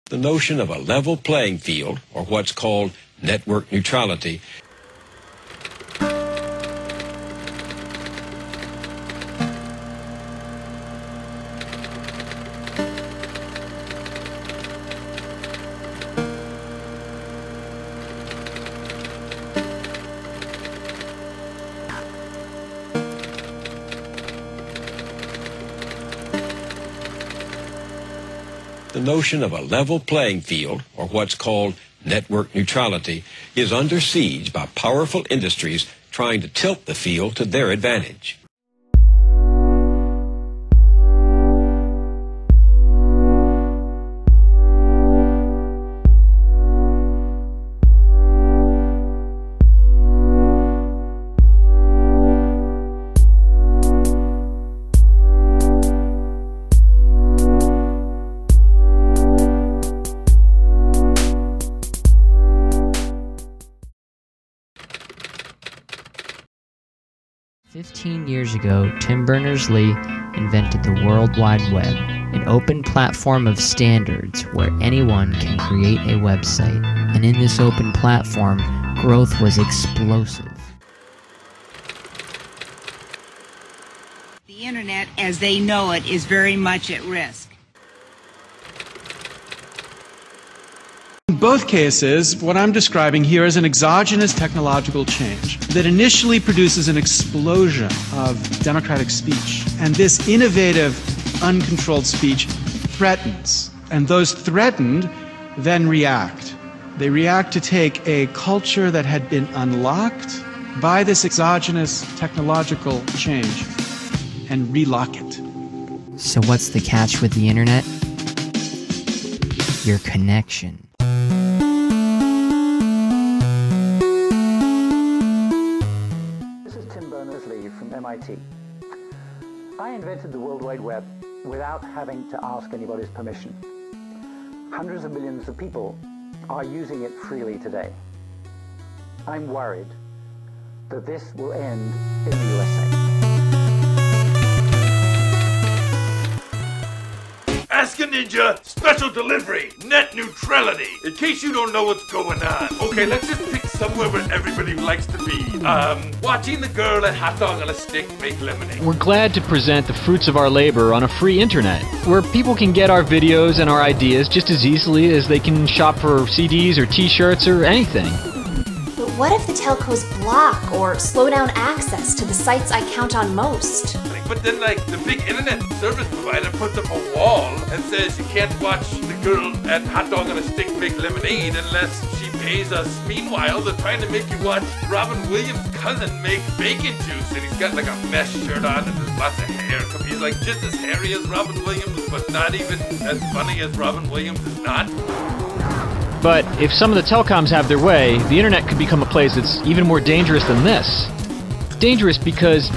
The notion of a level playing field, or what's called network neutrality, the notion of a level playing field, or what's called network neutrality, is under siege by powerful industries trying to tilt the field to their advantage. Years ago, Tim Berners-Lee invented the World Wide Web, an open platform of standards where anyone can create a website. And in this open platform, growth was explosive. The internet, as they know it, is very much at risk. In both cases, what I'm describing here is an exogenous technological change that initially produces an explosion of democratic speech. And this innovative, uncontrolled speech threatens. And those threatened then react. They react to take a culture that had been unlocked by this exogenous technological change and relock it. So what's the catch with the internet? Your connection. From MIT. I invented the World Wide Web without having to ask anybody's permission. Hundreds of millions of people are using it freely today. I'm worried that this will end in the USA. Ask a Ninja, special delivery, net neutrality. In case you don't know what's going on. Okay, let's just pick somewhere where everybody likes to be. Watching the girl at hot dog on a stick make lemonade. We're glad to present the fruits of our labor on a free internet, where people can get our videos and our ideas just as easily as they can shop for CDs or t-shirts or anything. But what if the telcos block or slow down access to the sites I count on most? But then, the big internet service provider puts up a wall and says you can't watch the girl at hot dog on a stick make lemonade unless she pays us. Meanwhile, they're trying to make you watch Robin Williams' cousin make bacon juice, and he's got a mesh shirt on and there's lots of hair. He's just as hairy as Robin Williams, but not even as funny as Robin Williams is not. But if some of the telecoms have their way, the internet could become a place that's even more dangerous than this. Dangerous because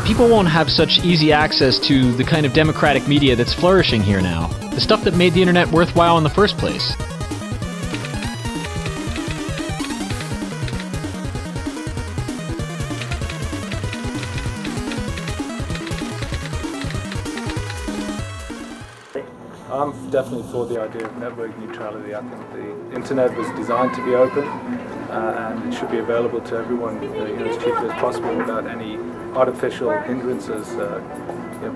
people won't have such easy access to the kind of democratic media that's flourishing here now. The stuff that made the internet worthwhile in the first place. I'm definitely for the idea of network neutrality. I think the internet was designed to be open and it should be available to everyone as cheaply as possible without any artificial hindrances,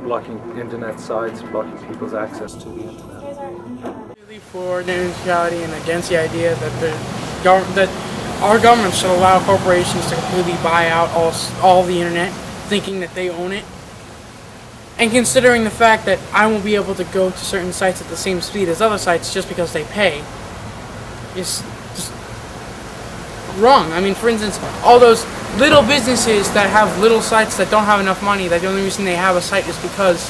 blocking internet sites, blocking people's access to the internet. Really for net neutrality and against the idea that our government should allow corporations to completely buy out all the internet, thinking that they own it. And considering the fact that I won't be able to go to certain sites at the same speed as other sites just because they pay, is just wrong. I mean, for instance, all those little businesses that have little sites that don't have enough money, that the only reason they have a site is because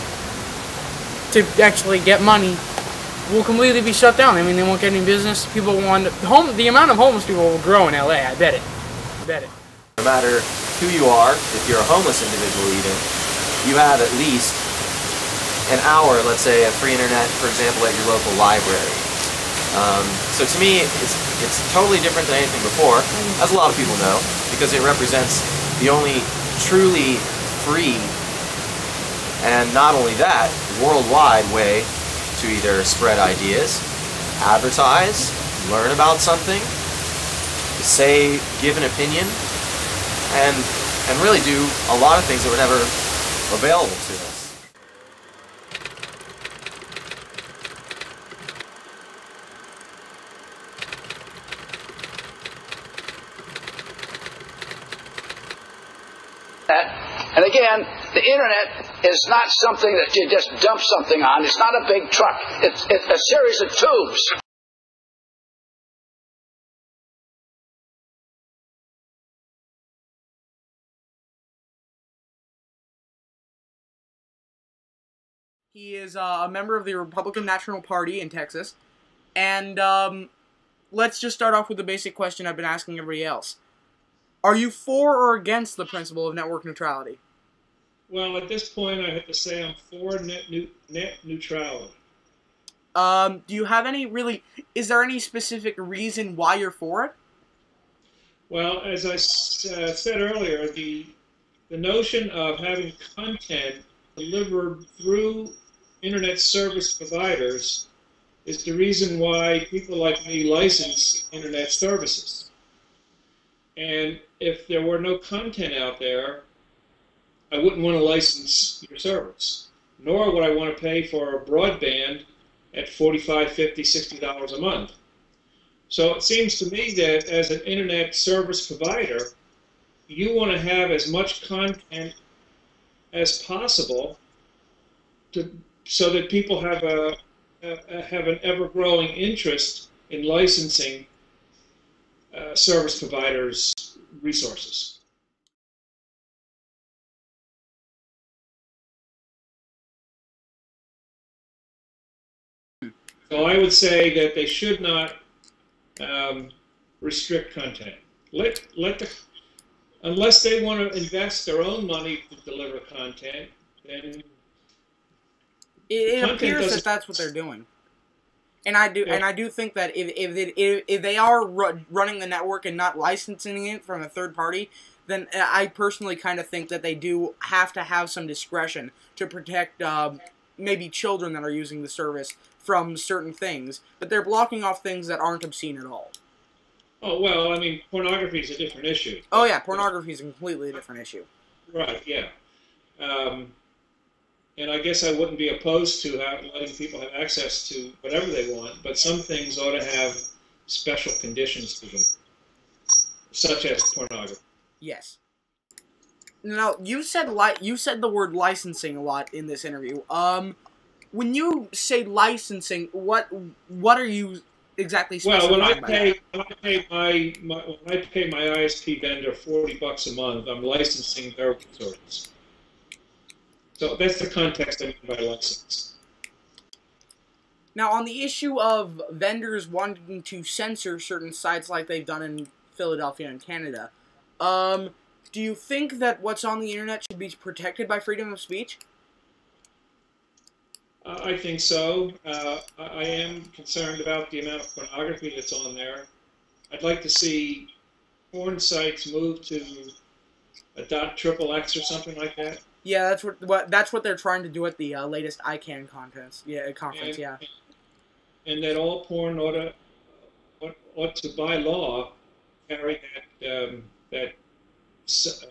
to actually get money, will completely be shut down. I mean, they won't get any business. People want the amount of homeless people will grow in LA. I bet it. I bet it. No matter who you are, if you're a homeless individual even, you have at least an hour, let's say, of free internet, for example, at your local library. So to me, it's totally different than anything before, as a lot of people know, because it represents the only truly free, and not only that, worldwide way to either spread ideas, advertise, learn about something, give an opinion, and really do a lot of things that were never available to us. And again, the internet is not something that you just dump something on. It's not a big truck. It's a series of tubes. He is a member of the Republican National Party in Texas. And let's just start off with the basic question I've been asking everybody else. Are you for or against the principle of network neutrality? Well, at this point, I have to say I'm for net neutrality. Do you have is there any specific reason why you're for it? Well, as I said earlier, the notion of having content delivered through internet service providers is the reason why people like me license internet services. And if there were no content out there, I wouldn't want to license your service, nor would I want to pay for a broadband at $45, $50, $60 a month. So it seems to me that as an internet service provider, you want to have as much content as possible so that people have an ever-growing interest in licensing service providers' resources. So I would say that they should not restrict content. Unless they want to invest their own money to deliver content, then it appears that that's what they're doing. And I do think that if they are running the network and not licensing it from a third party, then I personally kind of think that they do have to have some discretion to protect maybe children that are using the service from certain things, but they're blocking off things that aren't obscene at all. Oh, well, I mean, pornography is a different issue. Oh, yeah, pornography is a completely different issue. Right, yeah. And I guess I wouldn't be opposed to letting people have access to whatever they want, but some things ought to have special conditions to them, such as pornography. Yes. Now, you said the word licensing a lot in this interview. When you say licensing, what are you exactly specifying? Well, when I pay my ISP vendor $40 a month, I'm licensing their resources. So that's the context I mean by license. Now, on the issue of vendors wanting to censor certain sites like they've done in Philadelphia and Canada, do you think that what's on the internet should be protected by freedom of speech? I think so. I am concerned about the amount of pornography that's on there. I'd like to see porn sites move to a .XXX or something like that. Yeah, that's what they're trying to do at the latest ICANN conference. Yeah. And that all porn ought to by law carry that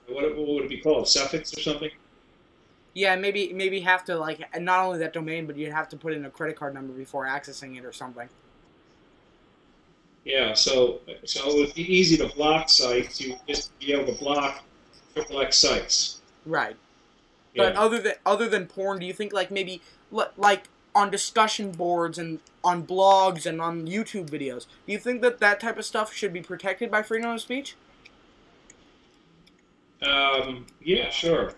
what would it be called, suffix or something? Yeah, maybe have to, like, not only that domain, but you'd have to put in a credit card number before accessing it or something. Yeah, so it would be easy to block sites. You would just be able to block XXX sites. Right. Yeah. But other than porn, do you think, like, maybe like on discussion boards and on blogs and on YouTube videos, do you think that type of stuff should be protected by freedom of speech? Yeah, sure.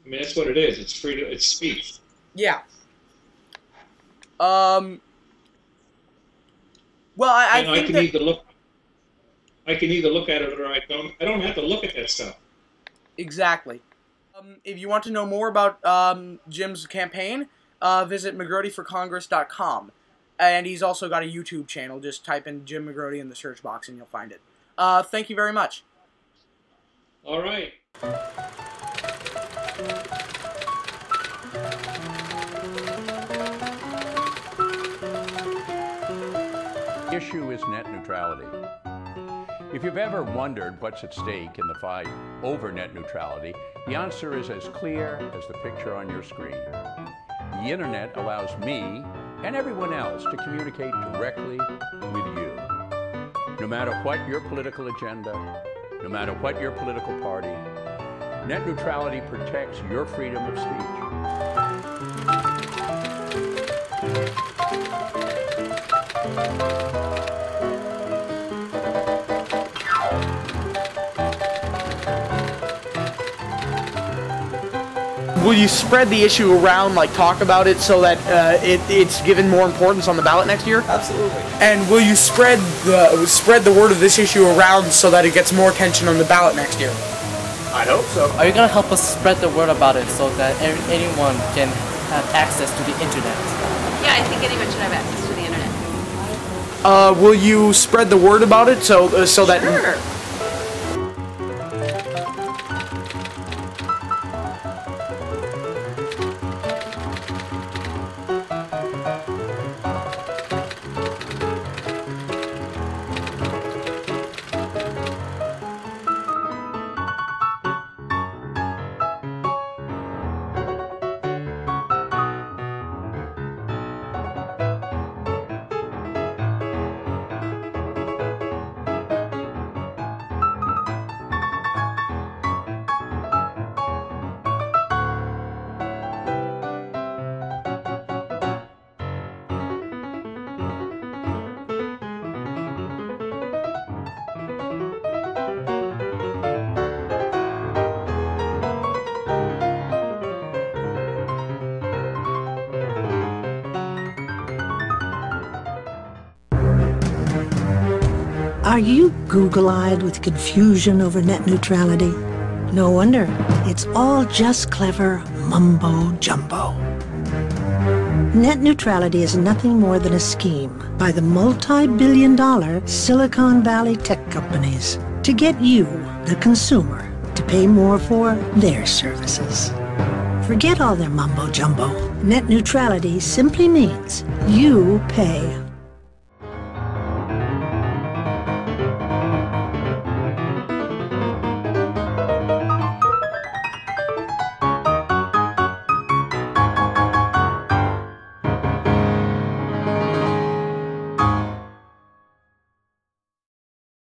I mean, that's what it is. It's speech. Yeah. Well, I think I can either look at it or I don't. I don't have to look at that stuff. Exactly. If you want to know more about Jim's campaign, visit McGrodyForCongress.com. And he's also got a YouTube channel. Just type in Jim McGrody in the search box and you'll find it. Thank you very much. All right. issue is net neutrality. If you've ever wondered what's at stake in the fight over net neutrality, the answer is as clear as the picture on your screen. The internet allows me and everyone else to communicate directly with you. No matter what your political agenda, no matter what your political party, net neutrality protects your freedom of speech. Will you spread the issue around, like talk about it, so that it's given more importance on the ballot next year? Absolutely. And will you spread the word of this issue around so that it gets more attention on the ballot next year? I hope so. Are you going to help us spread the word about it so that anyone can have access to the internet? Yeah, I think anyone should have access to the internet. Will you spread the word about it so that... Sure. Are you Google-eyed with confusion over net neutrality? No wonder. It's all just clever mumbo-jumbo. Net neutrality is nothing more than a scheme by the multi-billion-dollar Silicon Valley tech companies to get you, the consumer, to pay more for their services. Forget all their mumbo-jumbo. Net neutrality simply means you pay